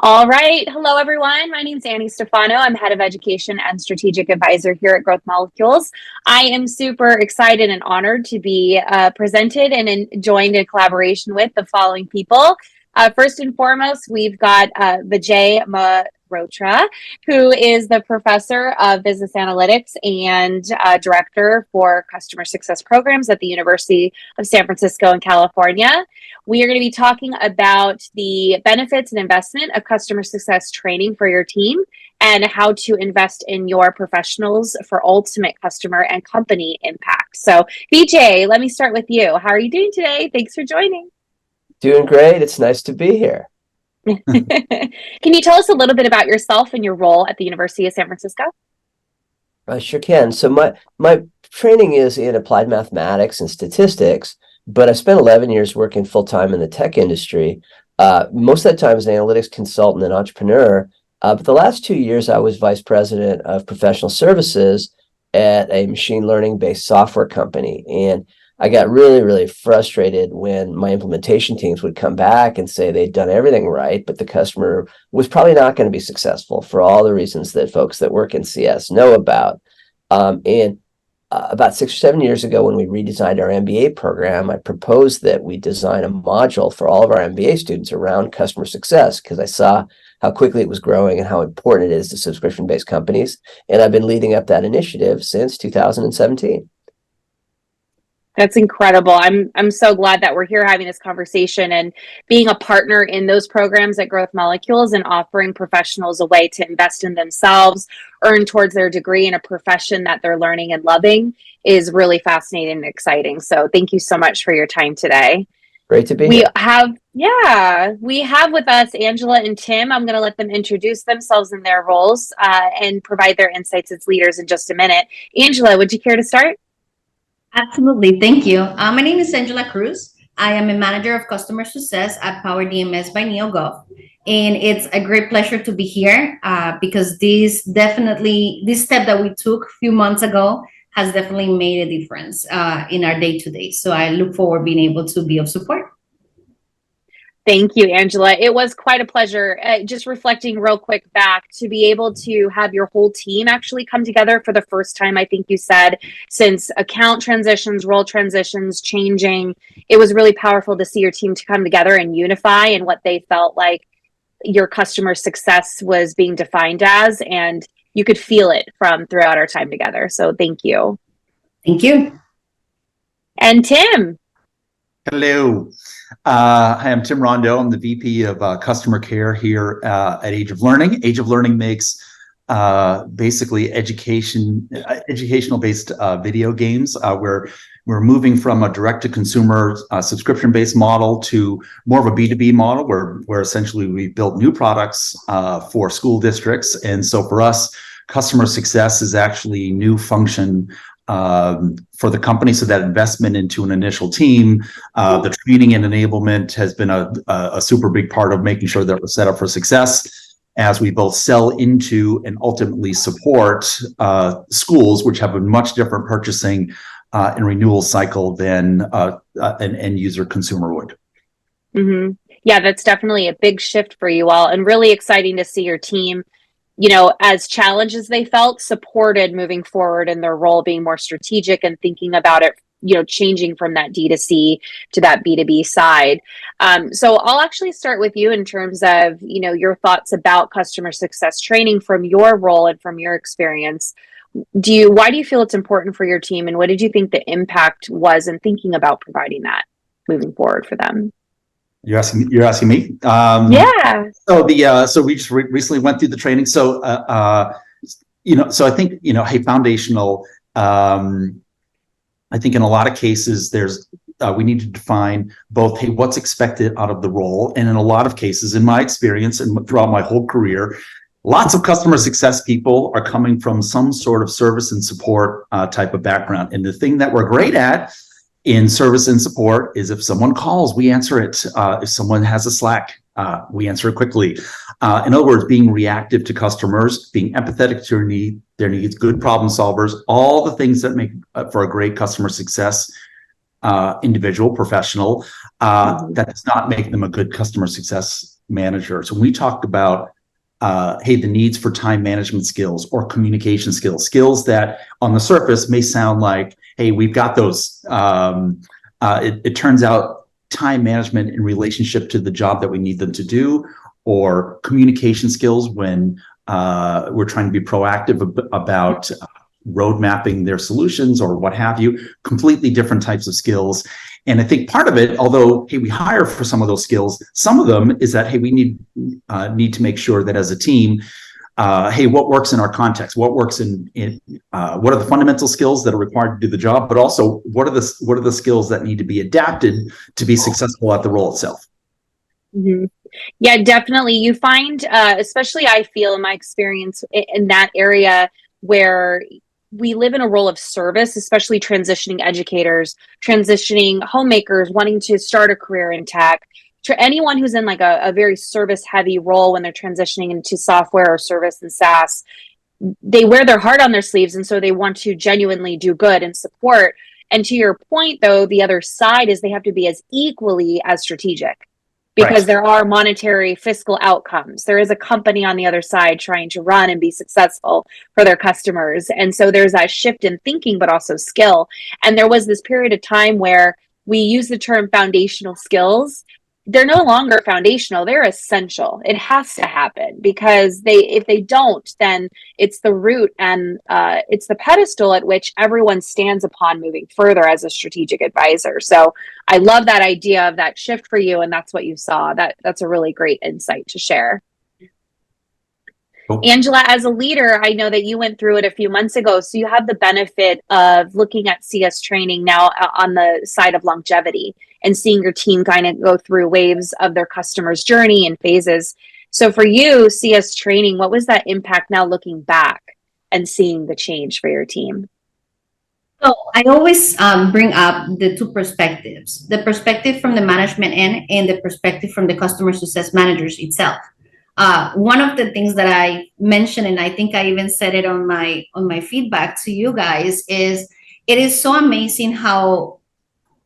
All right. Hello, everyone. My name is Stefano. I'm head of education and strategic advisor here at Growth Molecules. I am super excited and honored to be presented and joined in collaboration with the following people. First and foremost, we've got Vijay Mehrotra, who is the professor of business analytics and director for customer success programs at the University of San Francisco in California. We are going to be talking about the benefits and investment of customer success training for your team and how to invest in your professionals for ultimate customer and company impact. So, Vijay, let me start with you. How are you doing today? Thanks for joining. Doing great. It's nice to be here. Can you tell us a little bit about yourself and your role at the University of San Francisco? I sure can. So my training is in applied mathematics and statistics, but I spent 11 years working full-time in the tech industry. Most of that time as an analytics consultant and entrepreneur. But the last 2 years, I was vice president of professional services at a machine learning-based software company. And I got really, really frustrated when my implementation teams would come back and say they'd done everything right, but the customer was probably not going to be successful for all the reasons that folks that work in CS know about. About 6 or 7 years ago, when we redesigned our MBA program, I proposed that we design a module for all of our MBA students around customer success because I saw how quickly it was growing and how important it is to subscription-based companies. And I've been leading up that initiative since 2017. That's incredible. I'm so glad that we're here having this conversation and being a partner in those programs at Growth Molecules and offering professionals a way to invest in themselves, earn towards their degree in a profession that they're learning and loving is really fascinating and exciting. So thank you so much for your time today. Great to be here. We have with us Angela and Tim. I'm going to let them introduce themselves and their roles and provide their insights as leaders in just a minute. Angela, would you care to start? Absolutely. Thank you. My name is Angela Cruz. I am a manager of customer success at PowerDMS by NeoGov. And it's a great pleasure to be here because this step that we took a few months ago has definitely made a difference in our day-to-day. So I look forward to being able to be of support. Thank you, Angela. It was quite a pleasure. Just reflecting real quick back to be able to have your whole team actually come together for the first time, I think you said, since account transitions, role transitions, changing. It was really powerful to see your team to come together and unify in what they felt like your customer success was being defined as, and you could feel it from throughout our time together. So thank you. Thank you. And Tim. Hello. Hi, I'm Tim Rondeau. I'm the VP of Customer Care here at Age of Learning. Age of Learning makes basically educational-based video games. We're moving from a direct-to-consumer subscription-based model to more of a B2B model where essentially we built new products for school districts. And so for us, customer success is actually new function for the company. So that investment into an initial team, the training and enablement has been a super big part of making sure that we're set up for success as we both sell into and ultimately support schools, which have a much different purchasing and renewal cycle than an end user consumer would. Mm-hmm. Yeah, that's definitely a big shift for you all, and really exciting to see your team, as challenges they felt, supported moving forward in their role, being more strategic and thinking about it, changing from that D2C to that B2B side. So I'll actually start with you in terms of, your thoughts about customer success training from your role and from your experience. Why do you feel it's important for your team, and what did you think the impact was in thinking about providing that moving forward for them? You're asking me? Yeah. So we just recently went through the training. So so I think hey, foundational. I think in a lot of cases we need to define both, hey, what's expected out of the role, and in a lot of cases, in my experience and throughout my whole career, lots of customer success people are coming from some sort of service and support type of background, and the thing that we're great at in service and support is if someone calls, we answer it. If someone has a Slack, we answer it quickly. In other words, being reactive to customers, being empathetic to their needs, good problem solvers, all the things that make for a great customer success individual, professional. That does not make them a good customer success managers, when we talked about hey, the needs for time management skills or communication skills that on the surface may sound like, hey, we've got those. It turns out time management in relationship to the job that we need them to do, or communication skills when we're trying to be proactive about road mapping their solutions or what have you, completely different types of skills. And I think part of it, although, hey, we hire for some of those skills, some of them is that, hey, we need to make sure that as a team, hey, what works in our context? What works in what are the fundamental skills that are required to do the job? But also, what are the skills that need to be adapted to be successful at the role itself? Mm-hmm. Yeah, definitely. You find, especially I feel in my experience in that area where we live in a role of service, especially transitioning educators, transitioning homemakers, wanting to start a career in tech, anyone who's in like a very service heavy role when they're transitioning into software or service and SaaS, they wear their heart on their sleeves. And so they want to genuinely do good and support. And to your point, though, the other side is they have to be as equally as strategic. Because there are monetary fiscal outcomes. There is a company on the other side trying to run and be successful for their customers. And so there's that shift in thinking, but also skill. And there was this period of time where we use the term foundational skills. They're no longer foundational, they're essential. It has to happen because if they don't, then it's the root and it's the pedestal at which everyone stands upon moving further as a strategic advisor. So I love that idea of that shift for you, and that's what you saw. That's a really great insight to share. Cool. Angela, as a leader, I know that you went through it a few months ago, so you have the benefit of looking at CS training now on the side of longevity and seeing your team kind of go through waves of their customers' journey and phases. So for you, CS training, what was that impact now looking back and seeing the change for your team? So I always bring up the two perspectives, the perspective from the management end and the perspective from the customer success managers itself. One of the things that I mentioned, and I think I even said it on my feedback to you guys, is it is so amazing how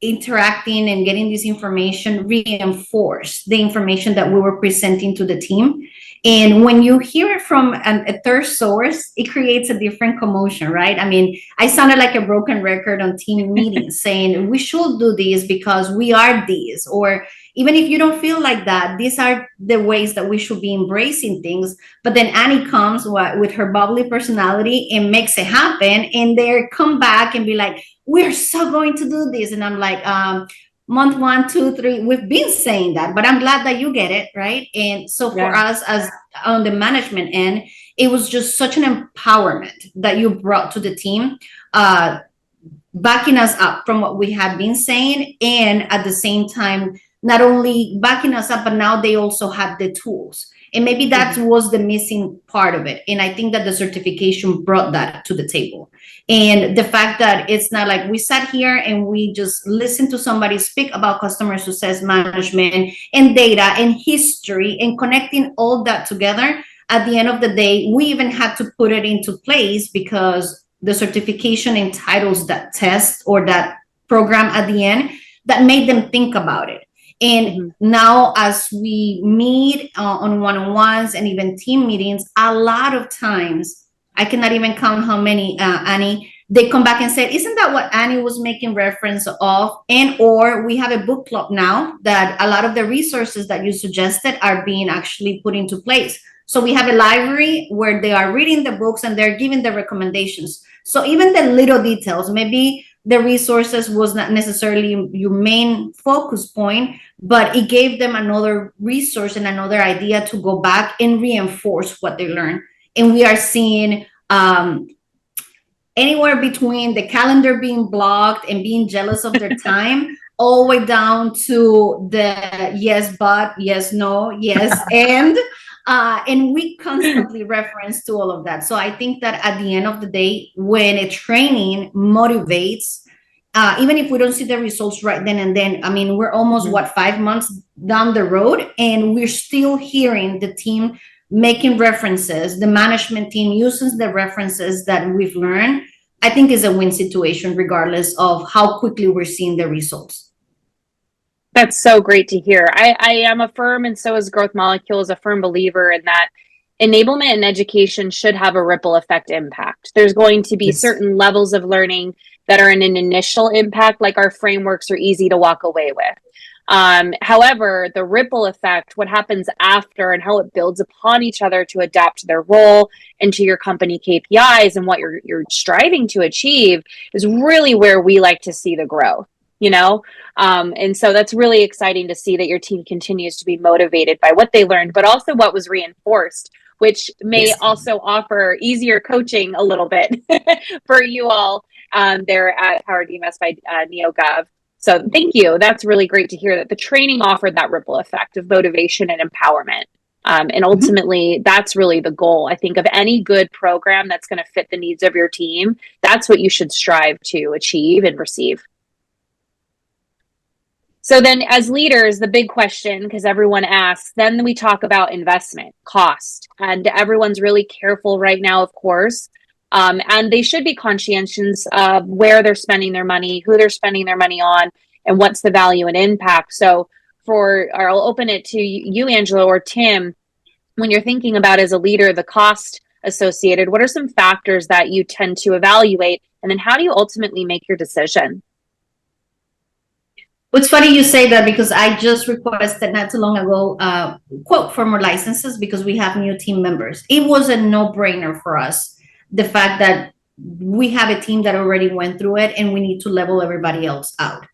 interacting and getting this information reinforced the information that we were presenting to the team. And when you hear it from a third source, it creates a different commotion, right? I mean, I sounded like a broken record on team meetings saying we should do this because we are these, or even if you don't feel like that, these are the ways that we should be embracing things. But then Annie comes with her bubbly personality and makes it happen, and they come back and be like, we're so going to do this. And I'm like, month 1, 2, 3, we've been saying that, but I'm glad that you get it, right? And so for us, as on the management end, it was just such an empowerment that you brought to the team, backing us up from what we had been saying, and at the same time, not only backing us up, but now they also have the tools. And maybe that was the missing part of it. And I think that the certification brought that to the table. And the fact that it's not like we sat here and we just listened to somebody speak about customer success management and data and history and connecting all that together. At the end of the day, we even had to put it into place because the certification entitles that test or that program at the end that made them think about it. And now as we meet on one-on-ones and even team meetings, a lot of times, I cannot even count how many, Annie, they come back and say, isn't that what Annie was making reference of? And or we have a book club now that a lot of the resources that you suggested are being actually put into place. So we have a library where they are reading the books and they're giving the recommendations. So even the little details, maybe the resources was not necessarily your main focus point, but it gave them another resource and another idea to go back and reinforce what they learned. And we are seeing anywhere between the calendar being blocked and being jealous of their time, all the way down to the yes, but, yes, no, yes, and we constantly reference to all of that. So I think that at the end of the day, when a training motivates, even if we don't see the results right then and then, I mean, we're almost, 5 months down the road, and we're still hearing the team making references, the management team uses the references that we've learned, I think is a win situation, regardless of how quickly we're seeing the results. That's so great to hear. I am a firm, and so is Growth Molecules, a firm believer in that enablement and education should have a ripple effect impact. There's going to be Yes. certain levels of learning that are an initial impact, like our frameworks are easy to walk away with. However, the ripple effect, what happens after and how it builds upon each other to adapt to their role and to your company KPIs and what you're striving to achieve, is really where we like to see the growth, you know? And so that's really exciting to see that your team continues to be motivated by what they learned, but also what was reinforced, which may Yes. also offer easier coaching a little bit for you all there at PowerDMS by NeoGov. So thank you. That's really great to hear that the training offered that ripple effect of motivation and empowerment. And ultimately, that's really the goal, I think, of any good program that's going to fit the needs of your team. That's what you should strive to achieve and receive. So then as leaders, the big question, because everyone asks, then we talk about investment, cost, and everyone's really careful right now, of course. And they should be conscientious of where they're spending their money, who they're spending their money on, and what's the value and impact. So I'll open it to you, Angela or Tim, when you're thinking about as a leader, the cost associated, what are some factors that you tend to evaluate? And then how do you ultimately make your decision? It's funny you say that because I just requested not too long ago quote for more licenses because we have new team members. It was a no-brainer for us, the fact that we have a team that already went through it and we need to level everybody else out.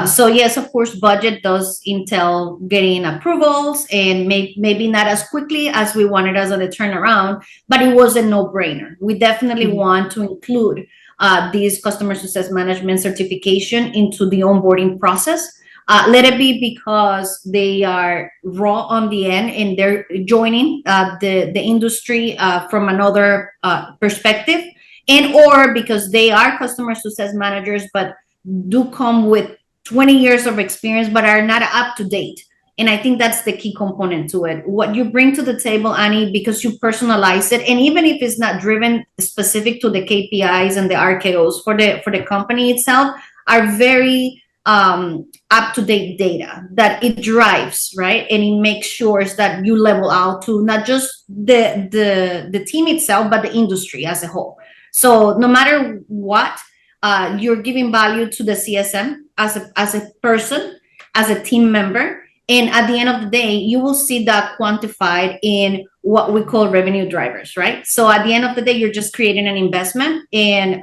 So yes, of course, budget does entail getting approvals and maybe not as quickly as we wanted as on the turnaround, but it was a no-brainer. We definitely want to include these customer success management certification into the onboarding process. Let it be because they are raw on the end and they're joining the industry from another perspective, and or because they are customer success managers but do come with 20 years of experience but are not up to date. And I think that's the key component to it. What you bring to the table, Annie, because you personalize it, and even if it's not driven specific to the KPIs and the RKOs for the company itself, are very up-to-date data that it drives, right? And it makes sure that you level out to not just the team itself, but the industry as a whole. So no matter what, you're giving value to the CSM as a person, as a team member. And at the end of the day, you will see that quantified in what we call revenue drivers, right? So at the end of the day, you're just creating an investment, and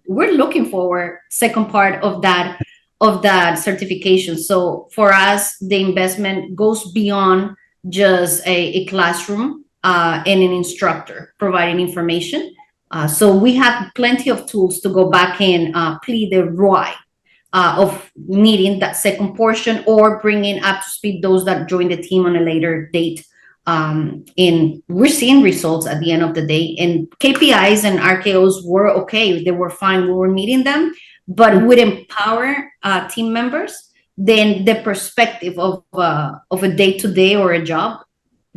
we're looking forward second part of that certification. So for us, the investment goes beyond just a classroom and an instructor providing information. So we have plenty of tools to go back and plead the ROI of needing that second portion or bringing up to speed those that join the team on a later date. And we're seeing results at the end of the day. And KPIs and RKOs were okay. They were fine. We were meeting them. But with empower team members, then the perspective of a day-to-day or a job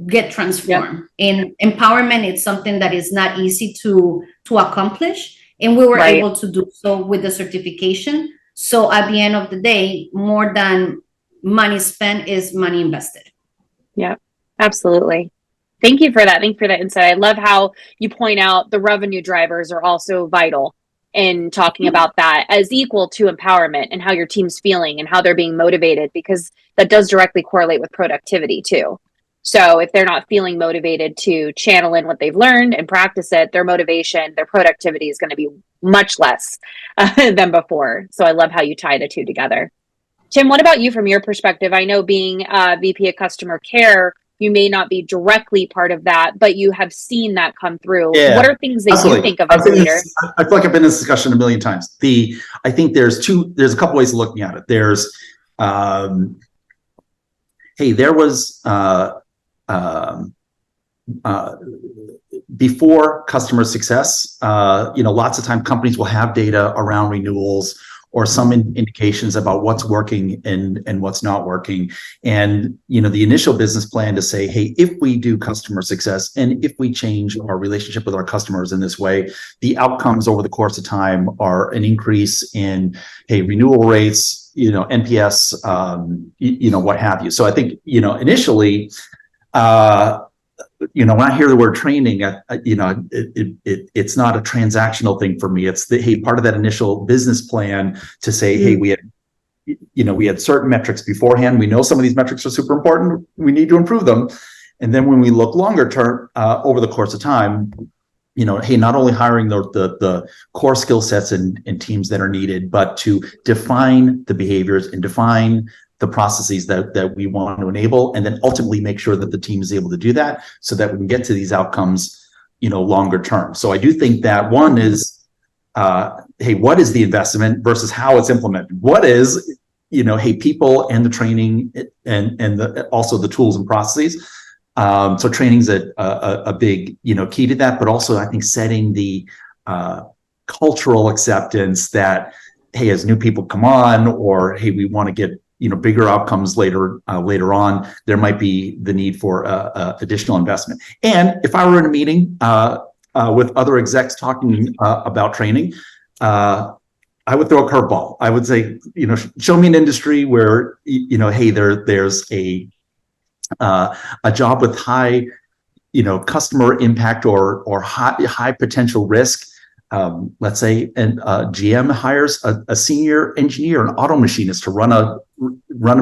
get transformed. And empowerment is something that is not easy to accomplish. And we were able to do so with the certification. So at the end of the day, more than money spent is money invested. Yeah, absolutely. Thank you for that. Thank you for that insight. I love how you point out the revenue drivers are also vital in talking about that as equal to empowerment and how your team's feeling and how they're being motivated, because that does directly correlate with productivity too. So if they're not feeling motivated to channel in what they've learned and practice it, their motivation, their productivity is going to be much less than before. So I love how you tie the two together. Tim, what about you from your perspective? I know being VP of Customer Care, you may not be directly part of that, but you have seen that come through. Yeah, what are things that absolutely. you think of as a leader? I feel like I've been in this discussion a million times. I think there's a couple ways of looking at it. There's, hey, there was, before customer success, lots of time companies will have data around renewals or some indications about what's working and what's not working. And, the initial business plan to say, hey, if we do customer success and if we change our relationship with our customers in this way, the outcomes over the course of time are an increase in, hey, renewal rates, NPS, what have you. So I think, initially, when I hear the word training, it's not a transactional thing for me. It's part of that initial business plan to say, hey, we had certain metrics beforehand. We know some of these metrics are super important. We need to improve them. And then when we look longer term, over the course of time, hey, not only hiring the core skill sets and teams that are needed, but to define the behaviors and define the processes that we want to enable, and then ultimately make sure that the team is able to do that so that we can get to these outcomes, longer term. So I do think that one is, hey, what is the investment versus how it's implemented? What is, hey, people and the training and also the tools and processes. So training's a big, key to that, but also I think setting the cultural acceptance that, hey, as new people come on, or hey, we want to get bigger outcomes later on, there might be the need for additional investment. And if I were in a meeting with other execs talking about training, I would throw a curveball. I would say, show me an industry where hey, there's a job with high, customer impact or high potential risk. Let's say GM hires a senior engineer, an auto machinist to run a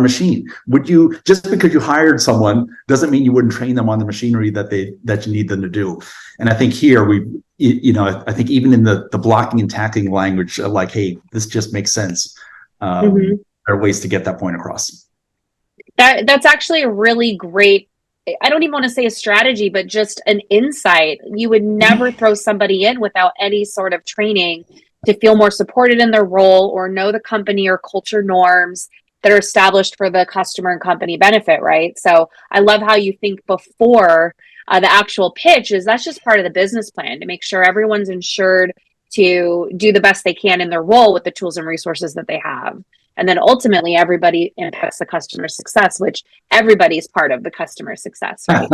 machine. Would you, just because you hired someone doesn't mean you wouldn't train them on the machinery that you need them to do? And I think here I think even in the blocking and tackling language, like, hey, this just makes sense. There are ways to get that point across. That's actually a really great, I don't even want to say a strategy, but just an insight. You would never throw somebody in without any sort of training to feel more supported in their role or know the company or culture norms that are established for the customer and company benefit, right? So I love how you think before the actual pitch is that's just part of the business plan to make sure everyone's insured to do the best they can in their role with the tools and resources that they have. And then ultimately everybody impacts the customer success, which everybody's part of the customer success, right?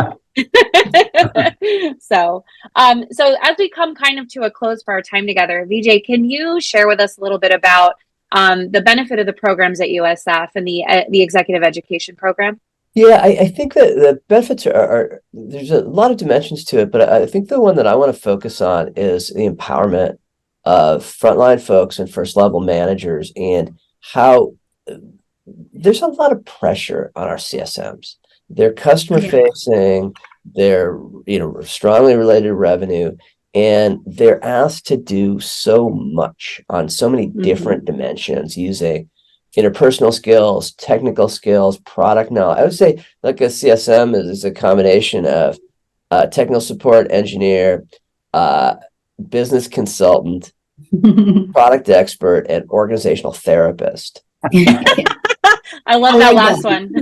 So as we come kind of to a close for our time together, Vijay, can you share with us a little bit about the benefit of the programs at USF and the executive education program? Yeah, I think that the benefits are there's a lot of dimensions to it, but I think the one that I want to focus on is the empowerment of frontline folks and first level managers, and how there's a lot of pressure on our CSMs. They're customer facing, they're strongly related to revenue, and they're asked to do so much on so many different dimensions using interpersonal skills, technical skills, product knowledge. I would say like a CSM is a combination of technical support engineer, business consultant, product expert, and organizational therapist. I love that last one.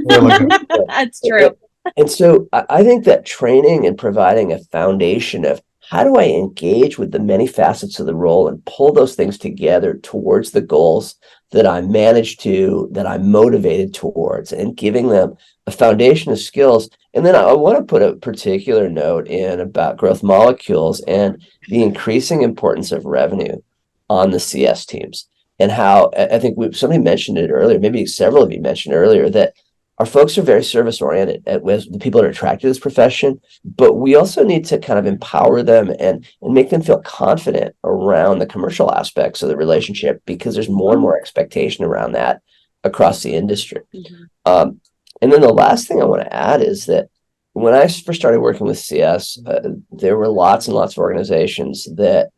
That's true. And so I think that training and providing a foundation of how do I engage with the many facets of the role and pull those things together towards the goals that I'm managed to, that I'm motivated towards, and giving them a foundation of skills. And then I want to put a particular note in about growth molecules and the increasing importance of revenue on the CS teams, and how I think somebody mentioned it earlier, maybe several of you mentioned earlier, that our folks are very service oriented with the people that are attracted to this profession, but we also need to kind of empower them and make them feel confident around the commercial aspects of the relationship, because there's more and more expectation around that across the industry. And then the last thing I want to add is that when I first started working with CS, there were lots and lots of organizations that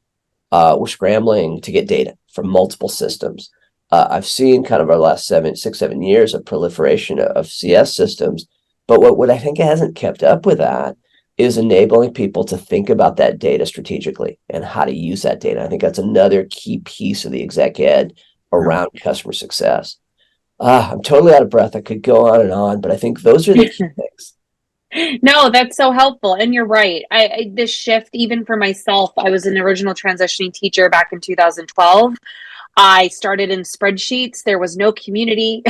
were scrambling to get data from multiple systems. I've seen kind of our last 7 years of proliferation of CS systems, but what I think hasn't kept up with that is enabling people to think about that data strategically and how to use that data. I think that's another key piece of the exec ed around customer success. I'm totally out of breath. I could go on, but I think those are the key things. No, that's so helpful. And you're right. This shift, even for myself, I was an original transitioning teacher back in 2012. I started in spreadsheets. There was no community.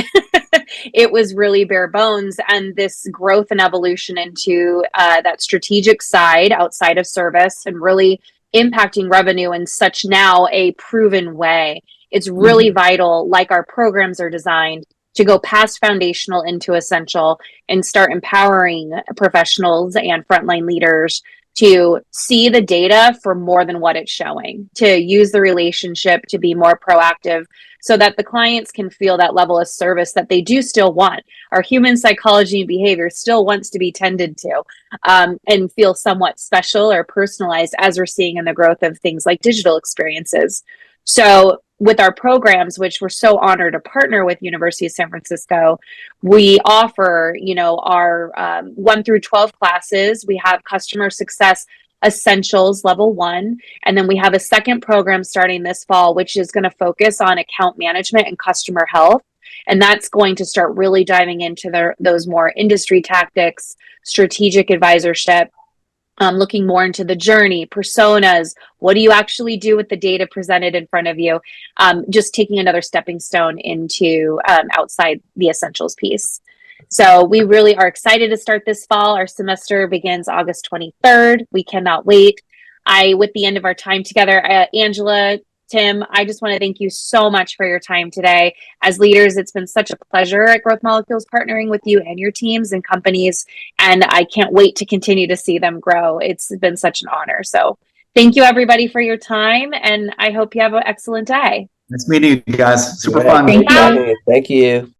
It was really bare bones. And this growth and evolution into that strategic side outside of service and really impacting revenue in such now a proven way. It's really vital, like our programs are designed, to go past foundational into essential and start empowering professionals and frontline leaders to see the data for more than what it's showing, to use the relationship to be more proactive so that the clients can feel that level of service that they do still want. Our human psychology and behavior still wants to be tended to, and feel somewhat special or personalized, as we're seeing in the growth of things like digital experiences. So with our programs, which we're so honored to partner with University of San Francisco, we offer, our 1 through 12 classes. We have customer success essentials level 1. And then we have a second program starting this fall, which is going to focus on account management and customer health. And that's going to start really diving into those more industry tactics, strategic advisorship, looking more into the journey, personas. What do you actually do with the data presented in front of you? Just taking another stepping stone into outside the essentials piece. So we really are excited to start this fall. Our semester begins August 23rd. We cannot wait. With the end of our time together, Angela, Tim, I just want to thank you so much for your time today. As leaders, it's been such a pleasure at Growth Molecules partnering with you and your teams and companies, and I can't wait to continue to see them grow. It's been such an honor. So thank you, everybody, for your time, and I hope you have an excellent day. Nice meeting you guys. Super Right. fun. Thank you. Thank you.